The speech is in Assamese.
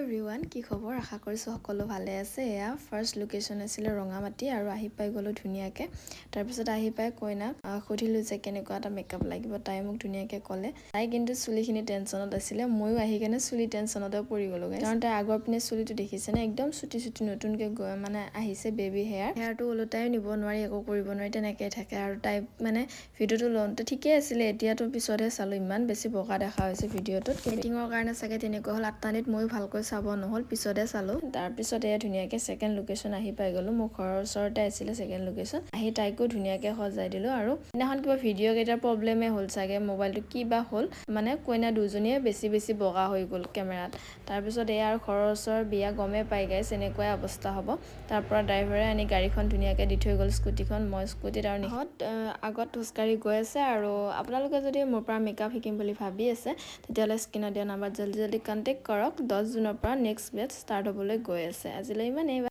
এভৰিৱান কি খবৰ আশা কৰিছোঁ সকলো ভালে আছে এয়া ফাৰ্ষ্ট লোকেশ্যন আছিলে ৰঙামাটি আৰু আহি পাই গ'লোঁ ধুনীয়াকৈ তাৰপিছত আহি পাই কইনাক সুধিলোঁ যে কেনেকুৱা এটা মেকআপ লাগিব তাই মোক ধুনীয়াকৈ ক'লে তাই কিন্তু চুলিখিনি টেনশ্যনত আছিলে ময়ো আহি কেনে চুলি টেনশ্যনতে পৰি গ'লোঁ কাৰণ তাই আগৰ পিনে চুলিটো দেখিছেনে একদম চুটি চুটি নতুনকৈ মানে আহিছে বেবী হেয়াৰটো ওলোটাইও নিব নোৱাৰি একো কৰিব নোৱাৰি তেনেকৈ থাকে আৰু তাই মানে ভিডিঅ'টো লওঁতে ঠিকেই আছিলে এতিয়াতো পিছতহে চালোঁ ইমান বেছি বগা দেখা হৈছে ভিডিঅ'টোত মিটিঙৰ কাৰণে চাগে তেনেকুৱা হ'ল আত্মানিত ময়ো ভালকৈ চাব নহ'ল পিছতে চালোঁ তাৰপিছত এয়া ধুনীয়াকৈ ছেকেণ্ড লোকেশ্যন আহি পাই গ'লোঁ মোৰ ঘৰৰ ওচৰতে আছিলে ছেকেণ্ড লোকেশ্যন আহি তাইকো ধুনীয়াকৈ সজাই দিলোঁ আৰু সেইদিনাখন কিবা ভিডিঅ' কেইটাৰ প্ৰব্লেমেই হ'ল চাগে মোবাইলটো কি বা হ'ল মানে কইনা দুজনীয়ে বেছি বগা হৈ গ'ল কেমেৰাত তাৰপিছত এয়া আৰু ঘৰৰ ওচৰৰ বিয়া গমেই পাই গাইছ এনেকুৱাই অৱস্থা হ'ব তাৰপৰা ড্ৰাইভাৰে আনি গাড়ীখন ধুনীয়াকৈ দি থৈ গ'ল স্কুটিখন মই স্কুটিত আৰু নিহত আগত খোজকাঢ়ি গৈ আছে আৰু আপোনালোকে যদি মোৰ পৰা মেকআপ শিকিম বুলি ভাবি আছে তেতিয়াহ'লে স্ক্ৰীনত দিয়া নাম্বাৰত জল্দি কণ্টেক্ট কৰক 10 জুনৰ পৰা নেক্সট বেটছ ষ্টাৰ্ট হ'বলৈ গৈ আছে আজিলৈ ইমানেই